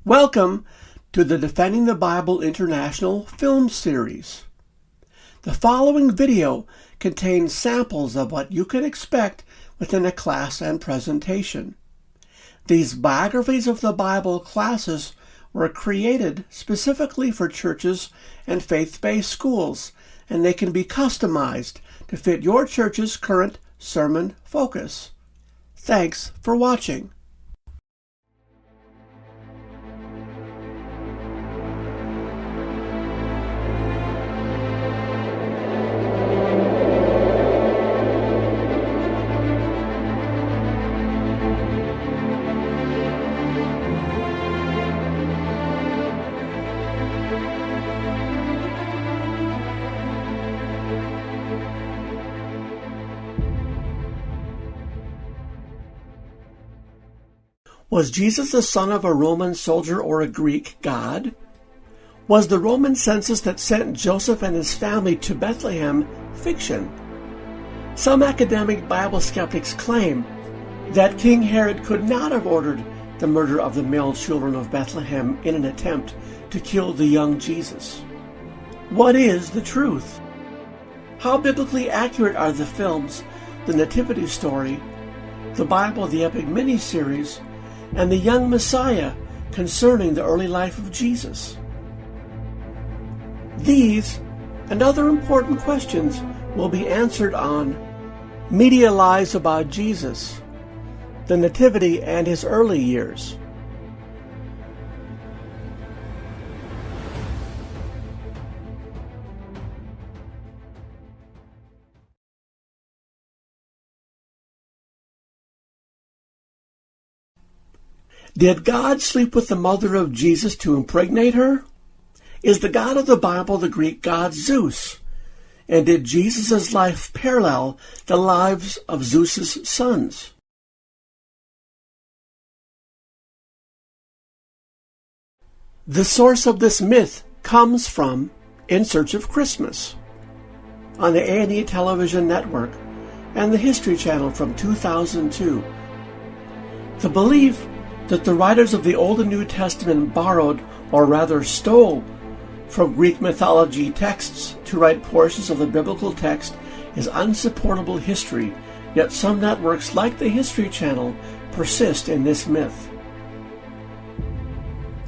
Welcome to the Defending the Bible International Film Series. The following video contains samples of what you can expect within a class and presentation. These Biographies of the Bible classes were created specifically for churches and faith-based schools, and they can be customized to fit your church's current sermon focus. Thanks for watching. Was Jesus the son of a Roman soldier or a Greek god? Was the Roman census that sent Joseph and his family to Bethlehem fiction? Some academic Bible skeptics claim that King Herod could not have ordered the murder of the male children of Bethlehem in an attempt to kill the young Jesus. What is the truth? How biblically accurate are the films, the Nativity story, the Bible, the Epic miniseries, and the young Messiah concerning the early life of Jesus? These and other important questions will be answered on Media Lies About Jesus, the Nativity and His Early Years. Did God sleep with the mother of Jesus to impregnate her? Is the God of the Bible the Greek god Zeus? And did Jesus' life parallel the lives of Zeus's sons? The source of this myth comes from In Search of Christmas on the A&E television network and the History Channel from 2002. The belief that the writers of the Old and New Testament borrowed, or rather stole, from Greek mythology texts to write portions of the biblical text is unsupportable history, yet some networks like the History Channel persist in this myth.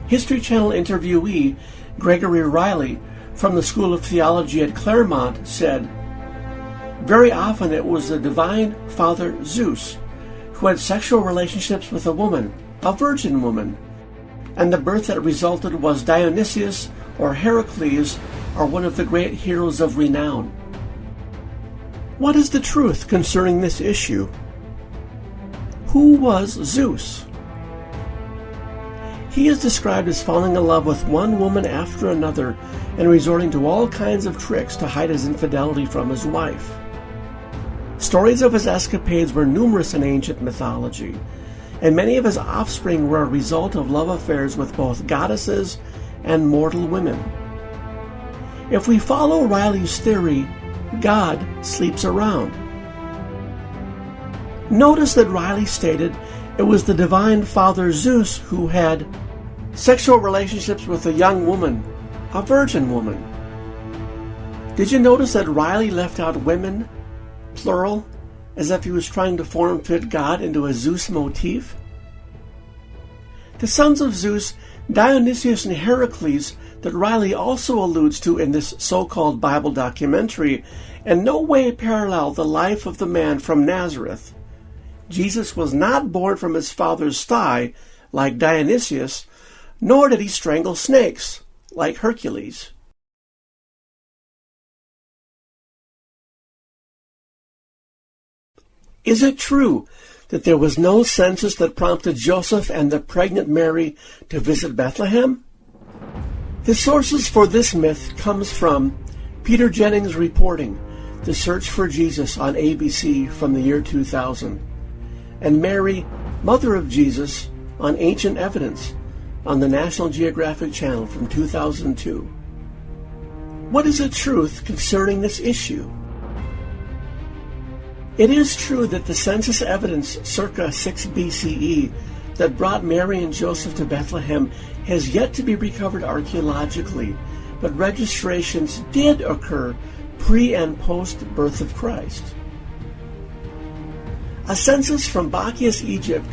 History Channel interviewee Gregory Riley from the School of Theology at Claremont said, "Very often it was the divine father Zeus who had sexual relationships with a woman, a virgin woman, and the birth that resulted was Dionysius or Hercules or one of the great heroes of renown." What is the truth concerning this issue? Who was Zeus? He is described as falling in love with one woman after another and resorting to all kinds of tricks to hide his infidelity from his wife. Stories of his escapades were numerous in ancient mythology, and many of his offspring were a result of love affairs with both goddesses and mortal women. If we follow Riley's theory, God sleeps around. Notice that Riley stated it was the divine father Zeus who had sexual relationships with a young woman, a virgin woman. Did you notice that Riley left out women, plural, as if he was trying to form-fit God into a Zeus motif? The sons of Zeus, Dionysius and Hercules, that Riley also alludes to in this so-called Bible documentary, in no way parallel the life of the man from Nazareth. Jesus was not born from his father's thigh, like Dionysius, nor did he strangle snakes, like Hercules. Is it true that there was no census that prompted Joseph and the pregnant Mary to visit Bethlehem? The sources for this myth comes from Peter Jennings' reporting, The Search for Jesus on ABC from the year 2000, and Mary, Mother of Jesus, on Ancient Evidence on the National Geographic Channel from 2002. What is the truth concerning this issue? It is true that the census evidence circa 6 BCE that brought Mary and Joseph to Bethlehem has yet to be recovered archaeologically, but registrations did occur pre- and post-birth of Christ. A census from Bacchius, Egypt,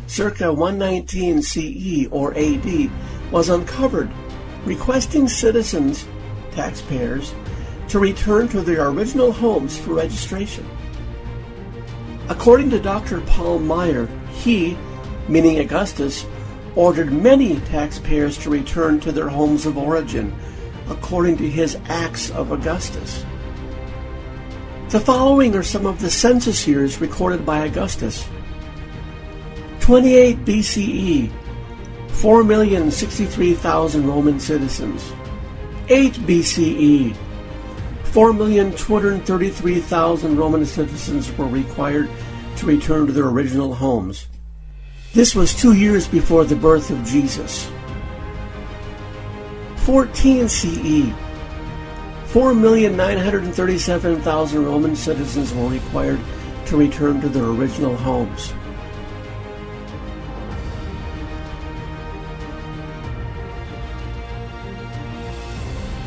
circa 119 CE or AD, was uncovered, requesting citizens, taxpayers, to return to their original homes for registration. According to Dr. Paul Meyer, he, meaning Augustus, ordered many taxpayers to return to their homes of origin, according to his Acts of Augustus. The following are some of the census years recorded by Augustus. 28 BCE, 4,063,000 Roman citizens. 8 BCE, 4,233,000 Roman citizens were required to return to their original homes. This was 2 years before the birth of Jesus. 14 CE, 4,937,000 Roman citizens were required to return to their original homes.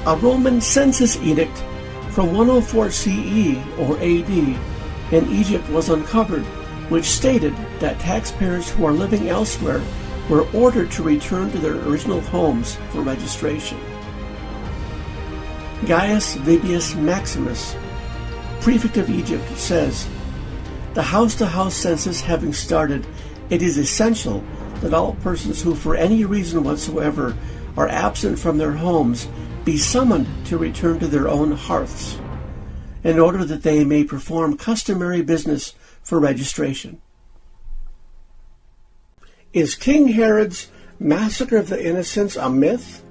A Roman census edict from 104 CE or AD in Egypt was uncovered, which stated that taxpayers who are living elsewhere were ordered to return to their original homes for registration. Gaius Vibius Maximus, prefect of Egypt, says, "The house-to-house census having started, it is essential that all persons who for any reason whatsoever are absent from their homes be summoned to return to their own hearths, in order that they may perform customary business for registration." Is King Herod's Massacre of the Innocents a myth?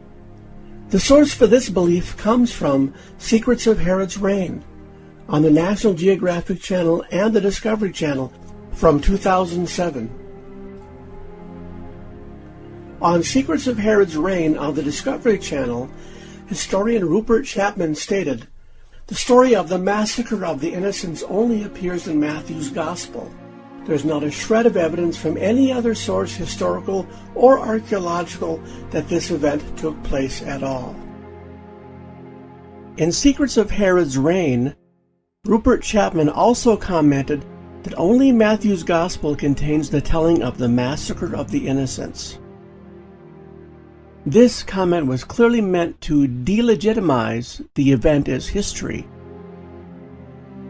The source for this belief comes from Secrets of Herod's Reign on the National Geographic Channel and the Discovery Channel from 2007. On Secrets of Herod's Reign on the Discovery Channel, historian Rupert Chapman stated, "The story of the Massacre of the Innocents only appears in Matthew's Gospel. There's not a shred of evidence from any other source, historical or archaeological, that this event took place at all." In Secrets of Herod's Reign, Rupert Chapman also commented that only Matthew's Gospel contains the telling of the Massacre of the Innocents. This comment was clearly meant to delegitimize the event as history.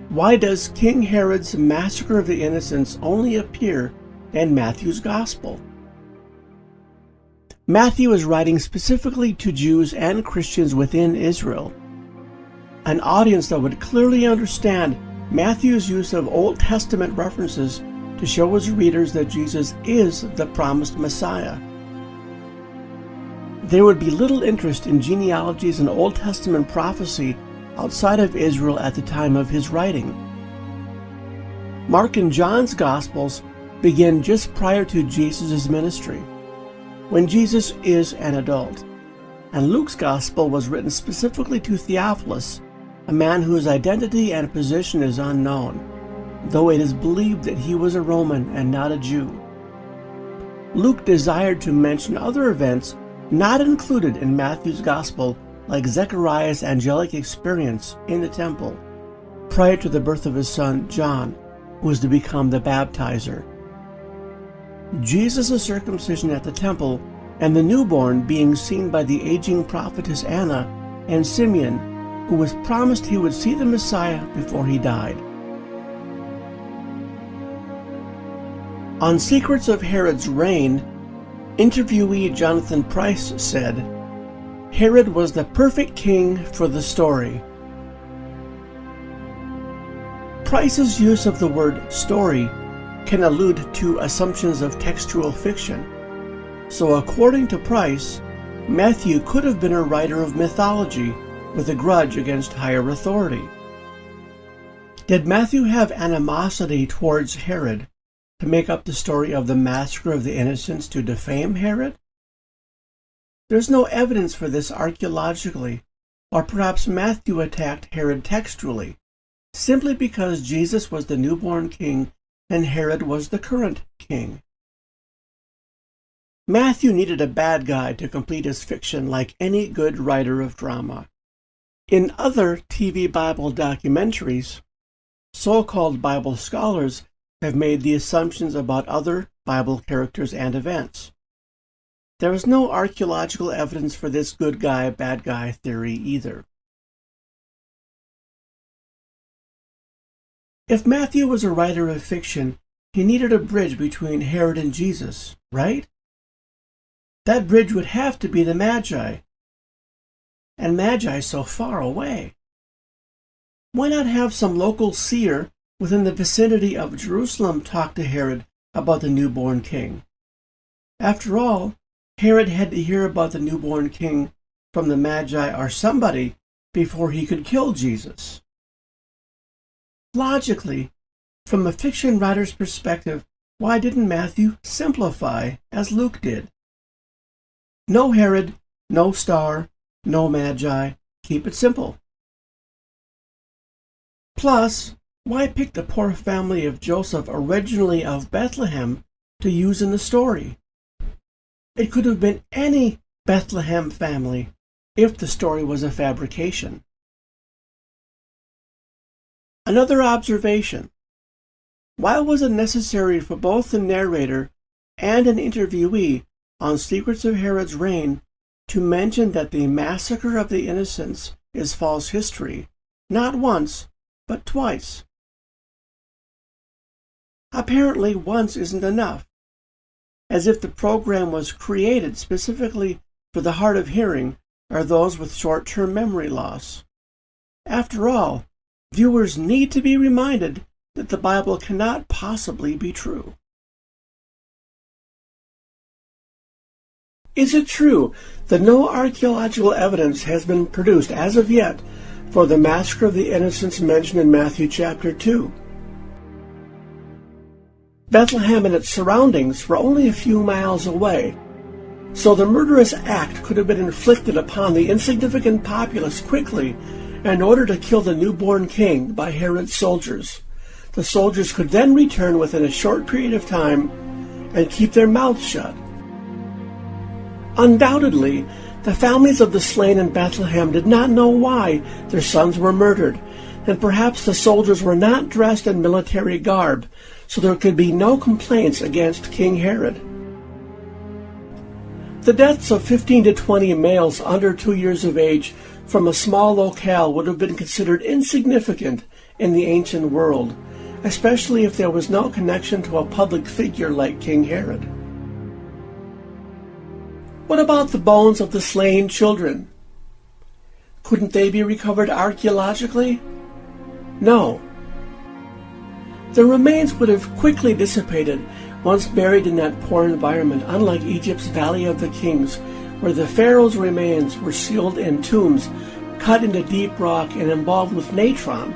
Why does King Herod's Massacre of the Innocents only appear in Matthew's Gospel? Matthew is writing specifically to Jews and Christians within Israel, an audience that would clearly understand Matthew's use of Old Testament references to show his readers that Jesus is the promised Messiah. There would be little interest in genealogies and Old Testament prophecy outside of Israel at the time of his writing. Mark and John's Gospels begin just prior to Jesus' ministry, when Jesus is an adult, and Luke's Gospel was written specifically to Theophilus, a man whose identity and position is unknown, though it is believed that he was a Roman and not a Jew. Luke desired to mention other events not included in Matthew's Gospel, like Zechariah's angelic experience in the temple prior to the birth of his son John, who was to become the baptizer. Jesus' circumcision at the temple and the newborn being seen by the aging prophetess Anna and Simeon, who was promised he would see the Messiah before he died. On Secrets of Herod's Reign, interviewee Jonathan Price said, "Herod was the perfect king for the story." Price's use of the word story can allude to assumptions of textual fiction. So according to Price, Matthew could have been a writer of mythology with a grudge against higher authority. Did Matthew have animosity towards Herod to make up the story of the Massacre of the Innocents to defame Herod? There's no evidence for this archaeologically, or perhaps Matthew attacked Herod textually, simply because Jesus was the newborn king and Herod was the current king. Matthew needed a bad guy to complete his fiction like any good writer of drama. In other TV Bible documentaries, so-called Bible scholars have made the assumptions about other Bible characters and events. There is no archaeological evidence for this good guy, bad guy theory either. If Matthew was a writer of fiction, he needed a bridge between Herod and Jesus, right? That bridge would have to be the Magi, and Magi so far away. Why not have some local seer within the vicinity of Jerusalem talk to Herod about the newborn king? After all, Herod had to hear about the newborn king from the Magi or somebody before he could kill Jesus. Logically, from a fiction writer's perspective, why didn't Matthew simplify as Luke did? No Herod, no star, no Magi. Keep it simple. Plus, why pick the poor family of Joseph, originally of Bethlehem, to use in the story? It could have been any Bethlehem family if the story was a fabrication. Another observation. Why was it necessary for both the narrator and an interviewee on Secrets of Herod's Reign to mention that the Massacre of the Innocents is false history, not once, but twice? Apparently once isn't enough, as if the program was created specifically for the hard of hearing or those with short-term memory loss. After all, viewers need to be reminded that the Bible cannot possibly be true. Is it true that no archaeological evidence has been produced as of yet for the Massacre of the Innocents mentioned in Matthew chapter 2? Bethlehem and its surroundings were only a few miles away, so the murderous act could have been inflicted upon the insignificant populace quickly in order to kill the newborn king by Herod's soldiers. The soldiers could then return within a short period of time and keep their mouths shut. Undoubtedly, the families of the slain in Bethlehem did not know why their sons were murdered, and perhaps the soldiers were not dressed in military garb, so there could be no complaints against King Herod. The deaths of 15 to 20 males under 2 years of age from a small locale would have been considered insignificant in the ancient world, especially if there was no connection to a public figure like King Herod. What about the bones of the slain children? Couldn't they be recovered archaeologically? No. Their remains would have quickly dissipated once buried in that poor environment, unlike Egypt's Valley of the Kings, where the pharaoh's remains were sealed in tombs cut into deep rock and embalmed with natron,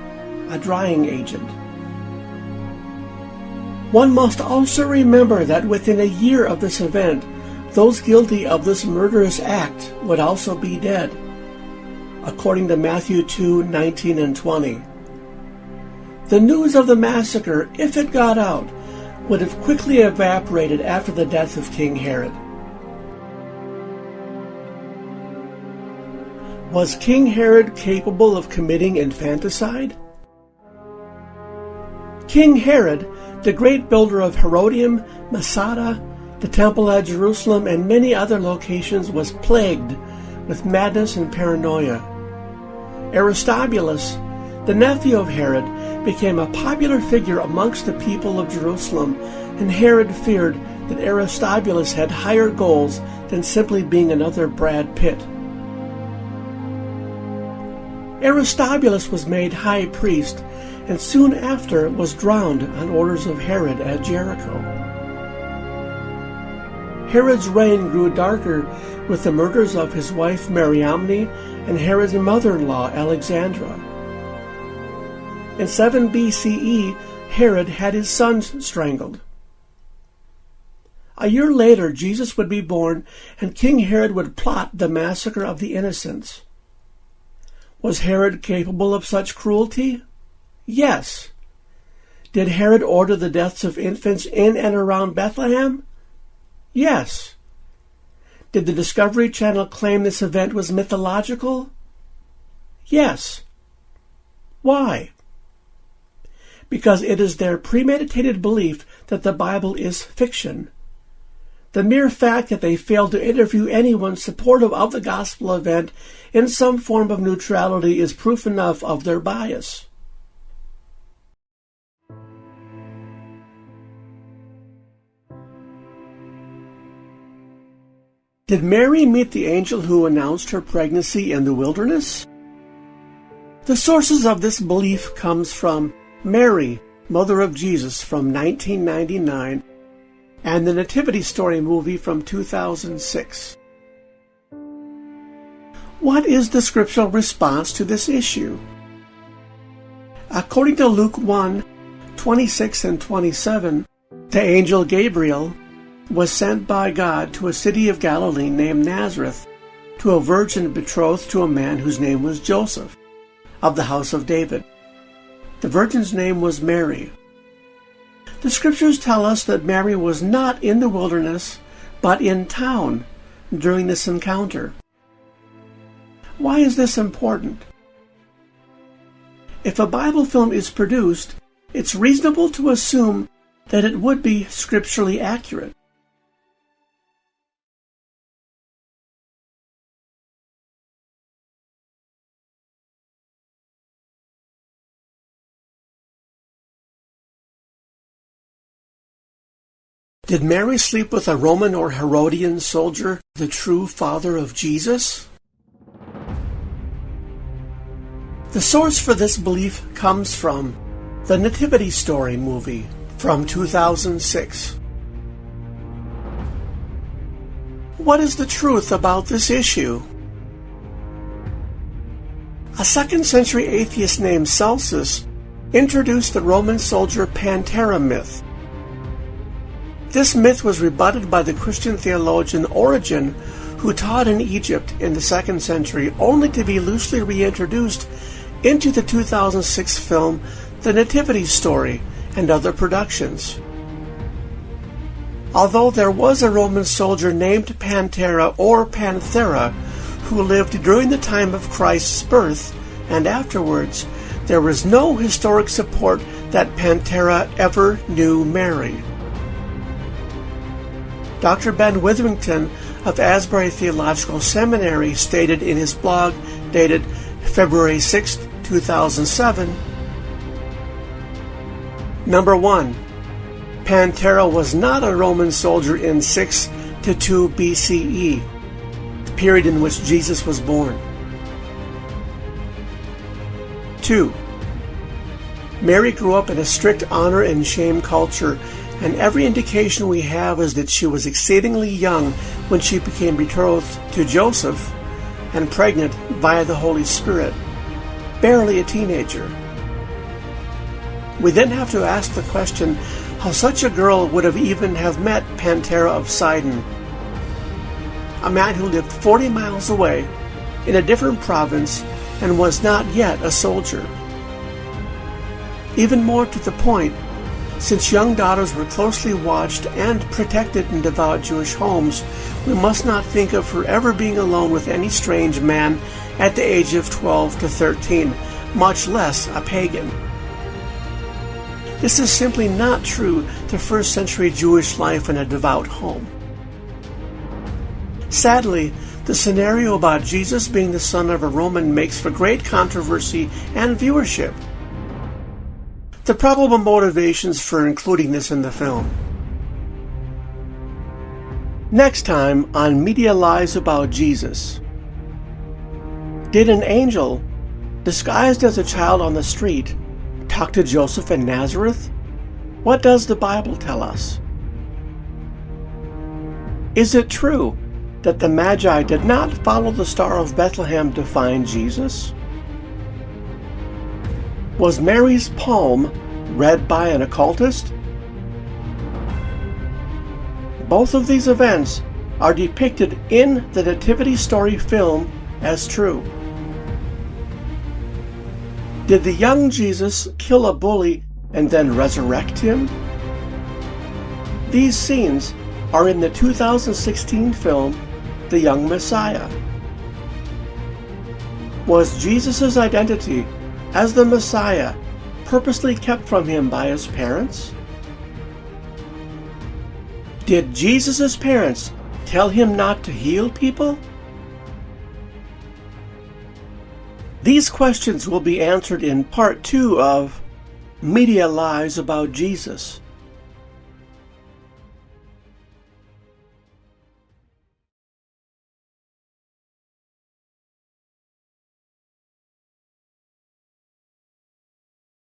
a drying agent. One must also remember that within a year of this event, those guilty of this murderous act would also be dead, according to Matthew 2:19 and 20. The news of the massacre, if it got out, would have quickly evaporated after the death of King Herod. Was King Herod capable of committing infanticide? King Herod, the great builder of Herodian, Massacre, the temple at Jerusalem, and many other locations, was plagued with madness and paranoia. Aristobulus, the nephew of Herod, became a popular figure amongst the people of Jerusalem, and Herod feared that Aristobulus had higher goals than simply being another Brad Pitt. Aristobulus was made high priest, and soon after was drowned on orders of Herod at Jericho. Herod's reign grew darker with the murders of his wife Mariamne and Herod's mother-in-law Alexandra. In 7 BCE, Herod had his sons strangled. A year later, Jesus would be born, and King Herod would plot the massacre of the innocents. Was Herod capable of such cruelty? Yes. Did Herod order the deaths of infants in and around Bethlehem? Yes. Did the Discovery Channel claim this event was mythological? Yes. Why? Because it is their premeditated belief that the Bible is fiction. The mere fact that they failed to interview anyone supportive of the gospel event in some form of neutrality is proof enough of their bias. Did Mary meet the angel who announced her pregnancy in the wilderness? The sources of this belief comes from Mary, Mother of Jesus from 1999, and the Nativity story movie from 2006. What is the scriptural response to this issue? According to Luke 1:26 and 27, the angel Gabriel was sent by God to a city of Galilee named Nazareth to a virgin betrothed to a man whose name was Joseph, of the house of David. The virgin's name was Mary. The scriptures tell us that Mary was not in the wilderness, but in town during this encounter. Why is this important? If a Bible film is produced, it's reasonable to assume that it would be scripturally accurate. Did Mary sleep with a Roman or Herodian soldier, the true father of Jesus? The source for this belief comes from the Nativity story movie from 2006. What is the truth about this issue? A 2nd century atheist named Census introduced the Roman soldier Pantera myth. This myth was rebutted by the Christian theologian Origen, who taught in Egypt in the 2nd century, only to be loosely reintroduced into the 2006 film The Nativity Story and other productions. Although there was a Roman soldier named Pantera or Panthera who lived during the time of Christ's birth and afterwards, there was no historic support that Pantera ever knew Mary. Dr. Ben Witherington of Asbury Theological Seminary stated in his blog dated February 6, 2007, Number 1. Pantera was not a Roman soldier in 6 to 2 BCE, the period in which Jesus was born. 2. Mary grew up in a strict honor and shame culture, and every indication we have is that she was exceedingly young when she became betrothed to Joseph and pregnant via the Holy Spirit, barely a teenager. We then have to ask the question how such a girl would have even have met Pantera of Sidon, a man who lived 40 miles away in a different province and was not yet a soldier. Even more to the point, since young daughters were closely watched and protected in devout Jewish homes, we must not think of her ever being alone with any strange man at the age of 12 to 13, much less a pagan. This is simply not true to first century Jewish life in a devout home. Sadly, the scenario about Jesus being the son of a Roman makes for great controversy and viewership. The probable motivations for including this in the film. Next time on Media Lies About Jesus. Did an angel, disguised as a child on the street, talk to Joseph in Nazareth? What does the Bible tell us? Is it true that the Magi did not follow the Star of Bethlehem to find Jesus? Was Mary's palm read by an occultist? Both of these events are depicted in the Nativity story film as true. Did the young Jesus kill a bully and then resurrect him? These scenes are in the 2016 film the young Messiah? Was Jesus' identity as the Messiah purposely kept from him by his parents? Did Jesus' parents tell him not to heal people? These questions will be answered in part 2 of Media Lies About Jesus.